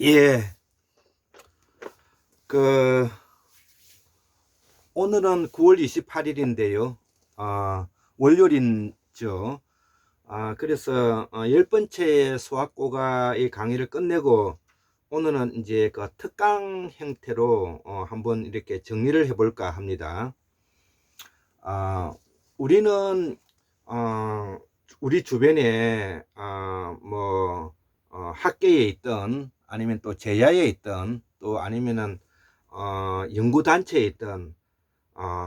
예, 그, 오늘은 9월 28일인데요. 월요일이죠. 그래서, 10번째 수학고가의 강의를 끝내고, 오늘은 이제 그 특강 형태로, 한번 이렇게 정리를 해볼까 합니다. 아, 우리는, 어, 우리 주변에, 학계에 있던, 아니면 또 제야에 있던, 또 아니면은, 연구단체에 있던,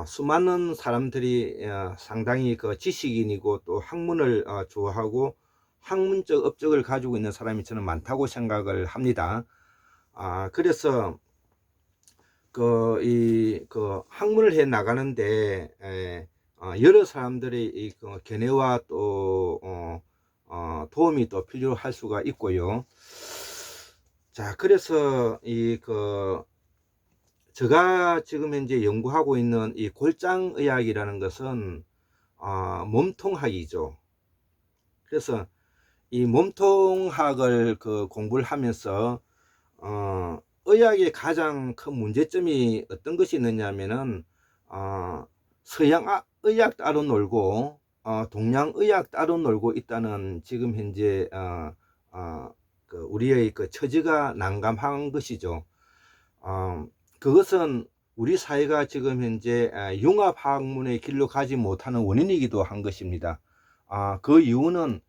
수많은 사람들이 상당히 그 지식인이고 또 학문을 좋아하고 학문적 업적을 가지고 있는 사람이 저는 많다고 생각을 합니다. 그래서 그 학문을 해 나가는데 여러 사람들의 그 견해와 또 도움이 또 필요할 수가 있고요. 자, 그래서 제가 지금 현재 연구하고 있는 이 골장의학이라는 것은 몸통학이죠. 그래서 이 몸통학을 그 공부를 하면서 의학의 가장 큰 문제점이 어떤 것이 있느냐면은 서양 의학 따로 놀고 동양 의학 따로 놀고 있다는 지금 현재 그 우리의 그 처지가 난감한 것이죠. 그것은 우리 사회가 지금 현재 융합학문의 길로 가지 못하는 원인이기도 한 것입니다. 그 이유는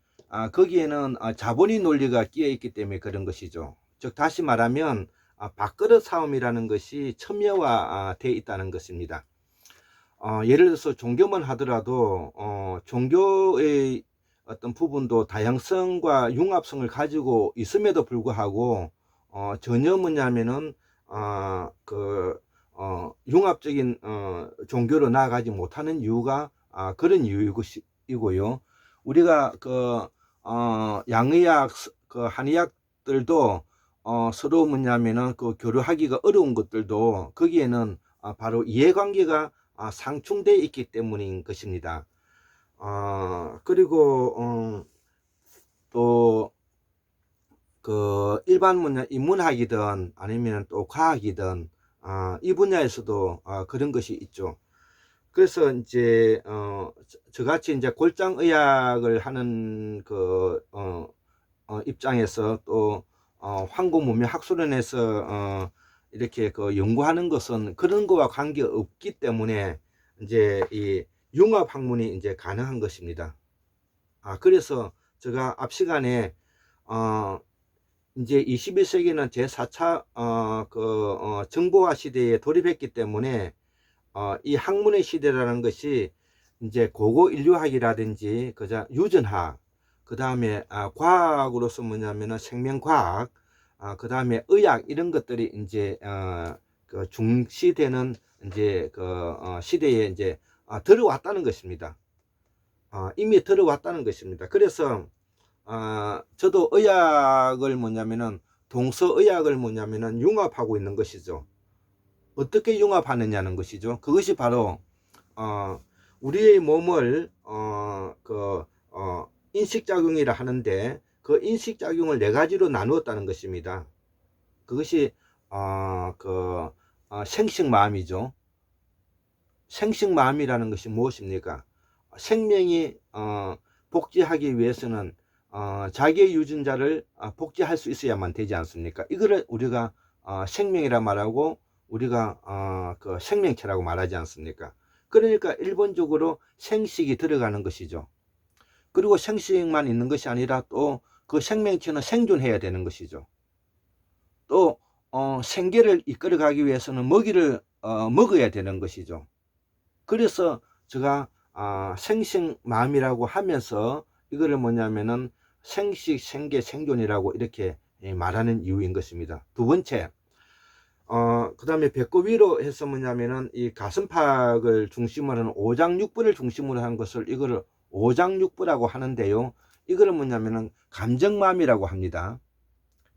거기에는 자본의 논리가 끼어 있기 때문에 그런 것이죠. 즉 다시 말하면 밥그릇 싸움이라는 것이 첨예화 되어 있다는 것입니다. 예를 들어서 종교만 하더라도 종교의 어떤 부분도 다양성과 융합성을 가지고 있음에도 불구하고 전혀 뭐냐면은 융합적인 종교로 나아가지 못하는 이유가 그런 이유이고요. 우리가 양의학, 한의학들도 서로 뭐냐면은 그 교류하기가 어려운 것들도 거기에는 바로 이해관계가 상충되어 있기 때문인 것입니다. 그리고 또 그 일반 인문학이든 아니면 또 과학이든 이 분야에서도 그런 것이 있죠. 그래서 이제 저같이 이제 골장의학을 하는 입장에서 또 황구문명학술원에서 이렇게 그 연구하는 것은 그런 거와 관계 없기 때문에 이제 이 융합학문이 이제 가능한 것입니다. 그래서 제가 앞 시간에 이제 21세기는 제4차 정보화 시대에 돌입했기 때문에 이 학문의 시대라는 것이 이제 고고 인류학이라든지 그자 유전학, 그 다음에 과학으로서 뭐냐면은 생명과학, 그 다음에 의학 이런 것들이 이제 그 중시되는 이제 시대에 이제 들어왔다는 것입니다. 이미 들어왔다는 것입니다. 그래서 저도 의학을 뭐냐면은 동서의학을 뭐냐면은 융합하고 있는 것이죠. 어떻게 융합하느냐는 것이죠. 그것이 바로 우리의 몸을 인식작용이라 하는데 그 인식작용을 네 가지로 나누었다는 것입니다. 그것이 생식마음이죠. 생식마음이라는 것이 무엇입니까? 생명이 복제하기 위해서는 자기의 유전자를 복제할 수 있어야만 되지 않습니까? 이거를 우리가 생명이라 말하고 우리가 그 생명체라고 말하지 않습니까? 그러니까 일본적으로 생식이 들어가는 것이죠. 그리고 생식만 있는 것이 아니라 또 그 생명체는 생존해야 되는 것이죠. 또 생계를 이끌어가기 위해서는 먹이를 먹어야 되는 것이죠. 그래서 제가 생식마음이라고 하면서 이거를 뭐냐면은 생식, 생계, 생존이라고 이렇게 말하는 이유인 것입니다. 두 번째, 그 다음에 배꼽 위로 해서 뭐냐면은 이 가슴팍을 중심으로 하는 오장육부를 중심으로 한 것을 이거를 오장육부라고 하는데요. 이거를 뭐냐면은 감정마음이라고 합니다.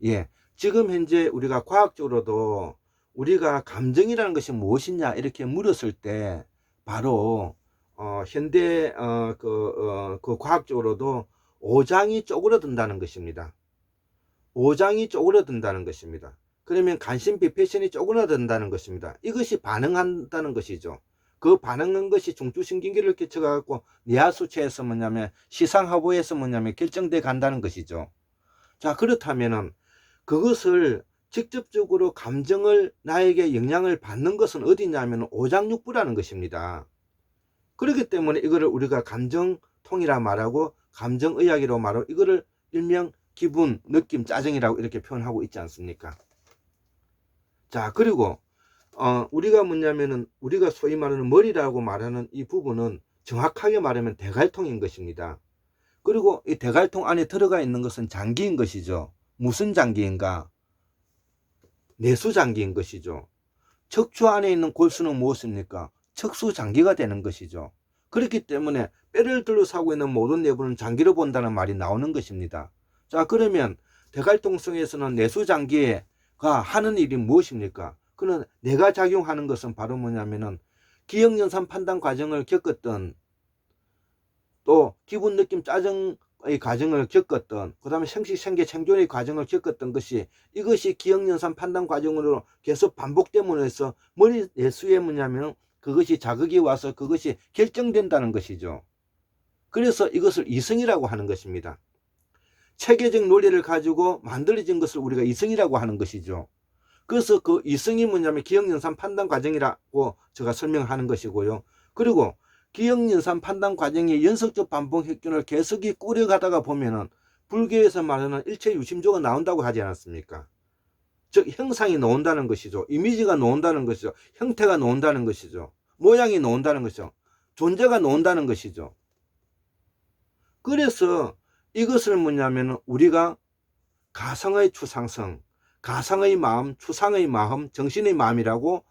예. 지금 현재 우리가 과학적으로도 우리가 감정이라는 것이 무엇이냐 이렇게 물었을 때 바로 현대 그 과학적으로도 오장이 쪼그러든다는 것입니다. 오장이 쪼그라든다는 것입니다. 그러면 간신 비패션이 쪼그라든다는 것입니다. 이것이 반응한다는 것이죠. 그 반응한 것이 중추신경계를 끼쳐갖고 뇌하수체에서 뭐냐면 시상하부에서 뭐냐면 결정돼 간다는 것이죠. 자, 그렇다면은 그것을 직접적으로 감정을 나에게 영향을 받는 것은 어디냐면 오장육부라는 것입니다. 그렇기 때문에 이거를 우리가 감정통이라 말하고 감정의학이라고 말하고 이거를 일명 기분, 느낌, 짜증이라고 이렇게 표현하고 있지 않습니까? 자, 그리고 우리가 뭐냐면은 우리가 소위 말하는 머리라고 말하는 이 부분은 정확하게 말하면 대갈통인 것입니다. 그리고 이 대갈통 안에 들어가 있는 것은 장기인 것이죠. 무슨 장기인가? 내수장기인 것이죠. 척추 안에 있는 골수는 무엇입니까? 척수장기가 되는 것이죠. 그렇기 때문에 뼈를 둘러싸고 있는 모든 내부는 장기로 본다는 말이 나오는 것입니다. 자, 그러면 대갈통성에서는 내수장기가 하는 일이 무엇입니까? 그는 내가 작용하는 것은 바로 뭐냐면은 기억연산 판단 과정을 겪었던, 또 기분, 느낌, 짜증의 과정을 겪었던, 그 다음에 생식, 생계, 생존의 과정을 겪었던 것이, 이것이 기억연산 판단 과정으로 계속 반복됨으로 해서 머리 내수에 뭐냐면 그것이 자극이 와서 그것이 결정된다는 것이죠. 그래서 이것을 이성이라고 하는 것입니다. 체계적 논리를 가지고 만들어진 것을 우리가 이성이라고 하는 것이죠. 그래서 그 이성이 뭐냐면 기억연산 판단 과정이라고 제가 설명하는 것이고요. 그리고 기억연산 판단 과정의 연속적 반복 획균을 계속이 꾸려가다가 보면은 불교에서 말하는 일체 유심조가 나온다고 하지 않았습니까? 즉 형상이 나온다는 것이죠. 이미지가 나온다는 것이죠. 형태가 나온다는 것이죠. 모양이 나온다는 것이죠. 존재가 나온다는 것이죠. 그래서 이것을 뭐냐면 우리가 가상의 추상성, 가상의 마음, 추상의 마음, 정신의 마음이라고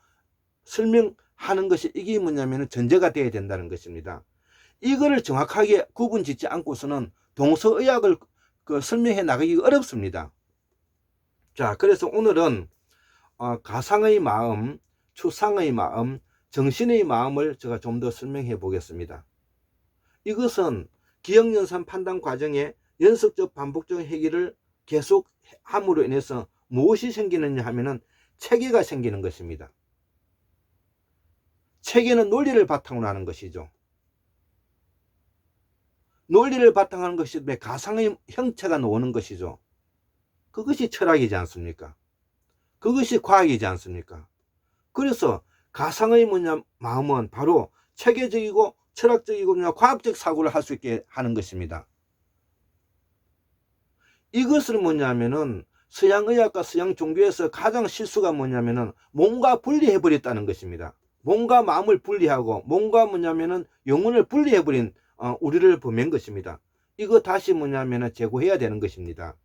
설명하는 것이, 이게 뭐냐면 전제가 되어야 된다는 것입니다. 이거를 정확하게 구분 짓지 않고서는 동서의학을 설명해 나가기가 어렵습니다. 자, 그래서 오늘은 가상의 마음, 추상의 마음, 정신의 마음을 제가 좀 더 설명해 보겠습니다. 이것은 기억연산 판단 과정의 연속적 반복적 해결을 계속 함으로 인해서 무엇이 생기느냐 하면은 체계가 생기는 것입니다. 체계는 논리를 바탕으로 하는 것이죠. 논리를 바탕으로 하는 것이 가상의 형체가 나오는 것이죠. 그것이 철학이지 않습니까? 그것이 과학이지 않습니까? 그래서 가상의 마음은 바로 체계적이고 철학적이고 과학적 사고를 할 수 있게 하는 것입니다. 이것을 뭐냐면은 서양의학과 서양 종교에서 가장 실수가 뭐냐면은 몸과 분리해 버렸다는 것입니다. 몸과 마음을 분리하고 몸과 뭐냐면은 영혼을 분리해 버린 우리를 범한 것입니다. 이거 다시 뭐냐면은 제고해야 되는 것입니다.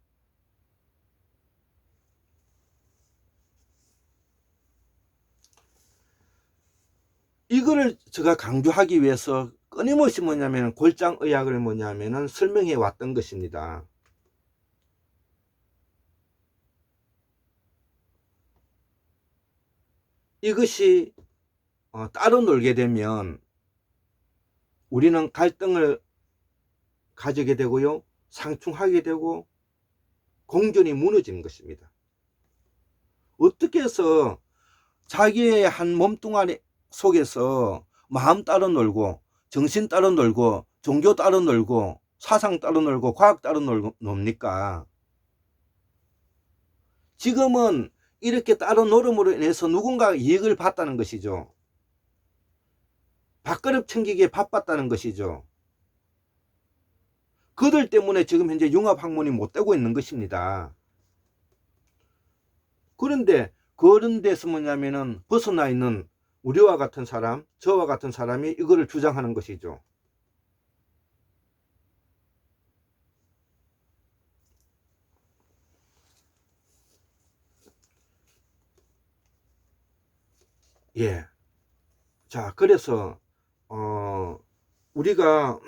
이거를 제가 강조하기 위해서 끊임없이 뭐냐면 골장의학을 뭐냐면은 설명해 왔던 것입니다. 이것이 따로 놀게 되면 우리는 갈등을 가지게 되고요, 상충하게 되고 공존이 무너지는 것입니다. 어떻게 해서 자기의 한 몸뚱아리 속에서 마음 따로 놀고 정신 따로 놀고 종교 따로 놀고 사상 따로 놀고 과학 따로 놉니까? 지금은 이렇게 따로 노름으로 인해서 누군가 이익을 봤다는 것이죠. 밥그릇 챙기기에 바빴다는 것이죠. 그들 때문에 지금 현재 융합학문이 못 되고 있는 것입니다. 그런데 그런 데서 뭐냐면은 벗어나 있는 우리와 같은 사람, 저와 같은 사람이 이거를 주장하는 것이죠. 예. 자, 그래서 우리가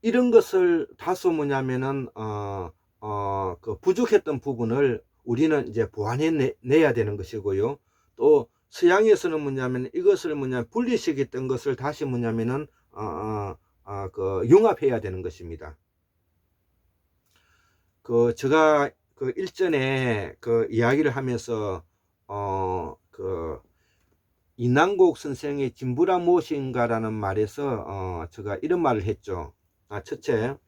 이런 것을 다소 뭐냐면은 그 부족했던 부분을 우리는 이제 보완해내야 되는 것이고요. 또 서양에서는 뭐냐면 이것을 분리시켰던 것을 다시 뭐냐면은 그 융합해야 되는 것입니다. 제가 일전에 이야기를 하면서 이난곡 선생의 진부라 무엇인가라는 말에서 제가 이런 말을 했죠. 첫째,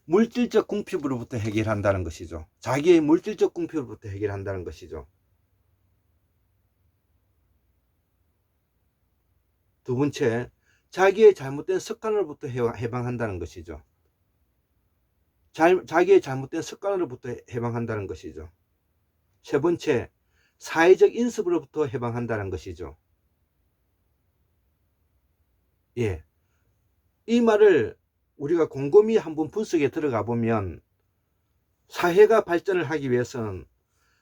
물질적 궁핍으로부터 해결한다는 것이죠. 자기의 물질적 궁핍으로부터 해결한다는 것이죠. 두 번째, 자기의 잘못된 습관으로부터 해방한다는 것이죠. 자기의 잘못된 습관으로부터 해방한다는 것이죠. 세 번째, 사회적 인습으로부터 해방한다는 것이죠. 예. 이 말을 우리가 곰곰이 한번 분석에 들어가 보면 사회가 발전을 하기 위해서는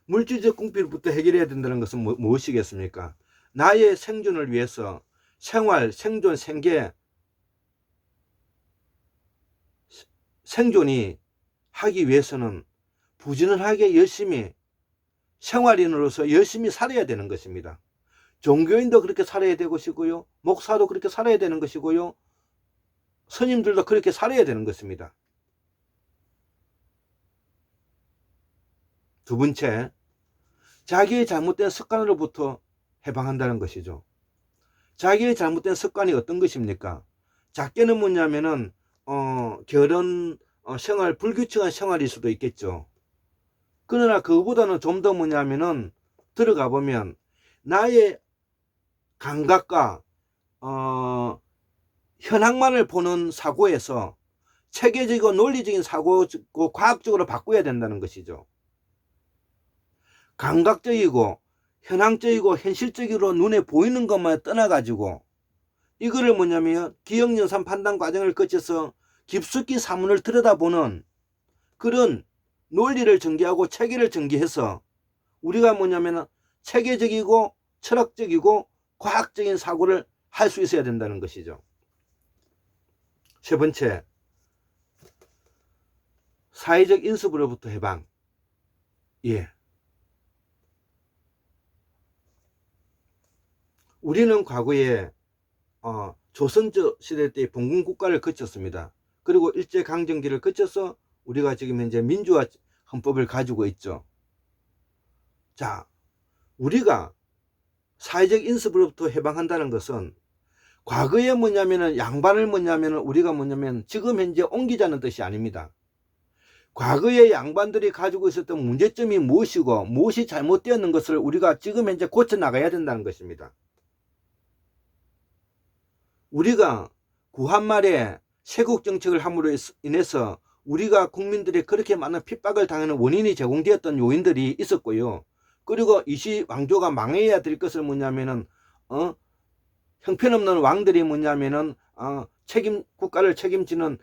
물질적 궁핍부터 해결해야 된다는 것은 무엇이겠습니까? 나의 생존을 위해서 생활, 생존, 생존이 하기 위해서는 부지런하게 열심히 생활인으로서 열심히 살아야 되는 것입니다. 종교인도 그렇게 살아야 되고 것이고요. 목사도 그렇게 살아야 되는 것이고요. 스님들도 그렇게 살아야 되는 것입니다. 두 번째, 자기의 잘못된 습관으로부터 해방한다는 것이죠. 자기의 잘못된 습관이 어떤 것입니까? 작게는 뭐냐면은 결혼 생활, 불규칙한 생활일 수도 있겠죠. 그러나 그거보다는 좀 더 뭐냐면은 들어가 보면 나의 감각과 현황만을 보는 사고에서 체계적이고 논리적인 사고고 과학적으로 바꿔야 된다는 것이죠. 감각적이고 현황적이고 현실적으로 눈에 보이는 것만 떠나가지고 이거를 뭐냐면 기억연산 판단 과정을 거쳐서 깊숙이 사문을 들여다보는 그런 논리를 전개하고 체계를 전개해서 우리가 뭐냐면 체계적이고 철학적이고 과학적인 사고를 할 수 있어야 된다는 것이죠. 세 번째, 사회적 인습으로부터 해방. 예. 우리는 과거에 조선 시대 때 봉건 국가를 거쳤습니다. 그리고 일제강점기를 거쳐서 우리가 지금 현재 민주화 헌법을 가지고 있죠. 자, 우리가 사회적 인습으로부터 해방한다는 것은 과거에 뭐냐면은 양반을 뭐냐면은 우리가 뭐냐면 지금 현재 옮기자는 뜻이 아닙니다. 과거의 양반들이 가지고 있었던 문제점이 무엇이고 무엇이 잘못되었는 것을 우리가 지금 현재 고쳐 나가야 된다는 것입니다. 우리가 구한말에 세국 정책을 함으로 인해서 우리가 국민들이 그렇게 많은 핍박을 당하는 원인이 제공되었던 요인들이 있었고요. 그리고 이시 왕조가 망해야 될 것을 뭐냐면은 형편없는 왕들이 뭐냐면은 국가를 책임지는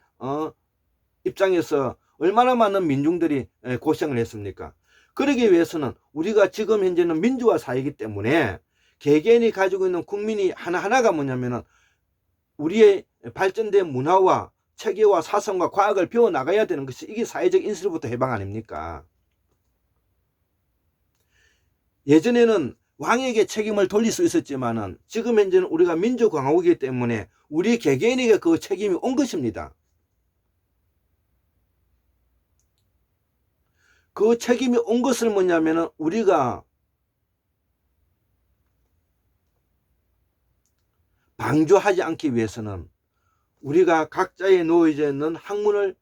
입장에서 얼마나 많은 민중들이 고생을 했습니까? 그러기 위해서는 우리가 지금 현재는 민주화 사회이기 때문에 개개인이 가지고 있는 국민이 하나하나가 뭐냐면은 우리의 발전된 문화와 체계와 사상과 과학을 배워 나가야 되는 것이 이게 사회적 인습으로부터 해방 아닙니까? 예전에는 왕에게 책임을 돌릴 수 있었지만은 지금 현재는 우리가 민주공화국이기 때문에 우리 개개인에게 그 책임이 온 것입니다. 그 책임이 온 것을 뭐냐면은 우리가 방조하지 않기 위해서는 우리가 각자의 놓여져 있는 학문을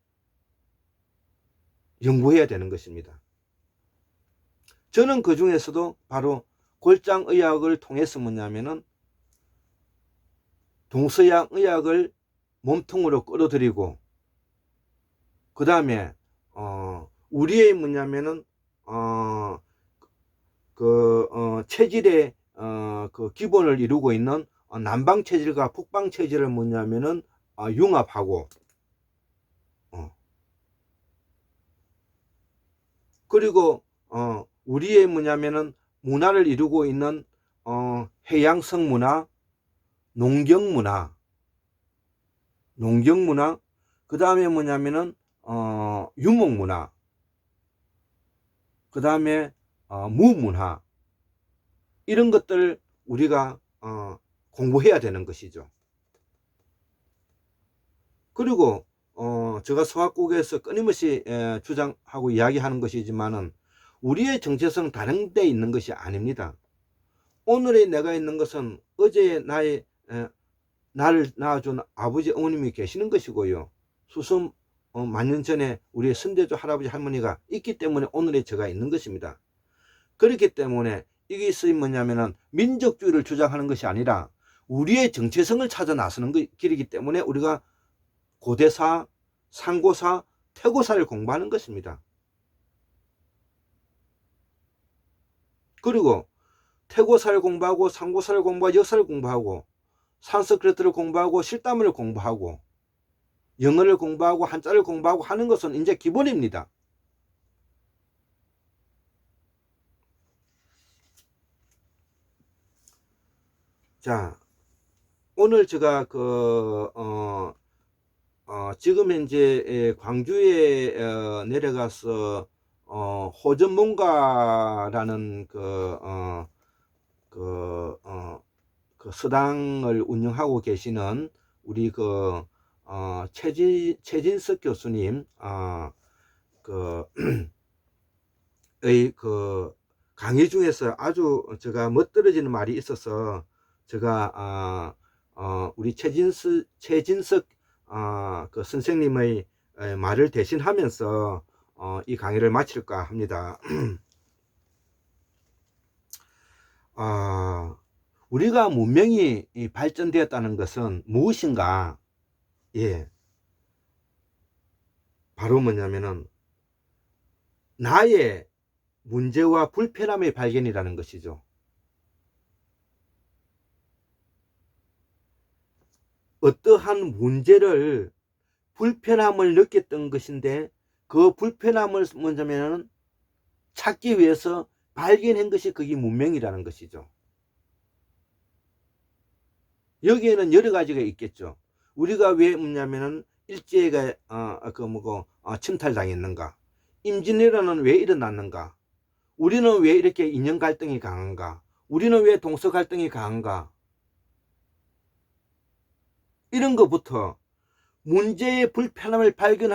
연구해야 되는 것입니다. 저는 그 중에서도 바로 골장의학을 통해서 뭐냐면은 동서양 의학을 몸통으로 끌어들이고 그 다음에 우리의 뭐냐면은 체질의 그 기본을 이루고 있는 남방 체질과 북방 체질을 뭐냐면은 융합하고 그리고 우리의 뭐냐면은 문화를 이루고 있는 해양성 문화, 농경 문화, 그 다음에 뭐냐면은 유목 문화, 그 다음에 무문화 이런 것들을 우리가 공부해야 되는 것이죠. 그리고 제가 소학국에서 끊임없이 주장하고 이야기하는 것이지만은 우리의 정체성은 다른 데 있는 것이 아닙니다. 오늘의 내가 있는 것은 어제의 나를 낳아준 아버지 어머님이 계시는 것이고요. 수십 만년 전에 우리의 선대주 할아버지 할머니가 있기 때문에 오늘의 제가 있는 것입니다. 그렇기 때문에 이것이 뭐냐면은 민족주의를 주장하는 것이 아니라 우리의 정체성을 찾아 나서는 길이기 때문에 우리가 고대사, 상고사, 태고사를 공부하는 것입니다. 그리고 태고사를 공부하고 상고사를 공부하고 역사를 공부하고 산스크리트를 공부하고 실담을 공부하고 영어를 공부하고 한자를 공부하고 하는 것은 이제 기본입니다. 자, 오늘 제가 지금 현재 광주에 내려가서 호전문가라는 그 서당을 운영하고 계시는 우리 최진석 교수님 의 강의 중에서 아주 제가 멋들어지는 말이 있어서 제가 우리 최진석 그 선생님의 말을 대신하면서 이 강의를 마칠까 합니다. 우리가 문명이 발전되었다는 것은 무엇인가? 예, 바로 뭐냐면은 나의 문제와 불편함의 발견이라는 것이죠. 어떠한 문제를 불편함을 느꼈던 것인데 그 불편함을 뭐냐면은 찾기 위해서 발견한 것이 그게 문명이라는 것이죠. 여기에는 여러 가지가 있겠죠. 우리가 왜 뭐냐면은 일제가 침탈당했는가? 임진왜란은 왜 일어났는가? 우리는 왜 이렇게 인연 갈등이 강한가? 우리는 왜 동서 갈등이 강한가? 이런 것부터 문제의 불편함을 발견하고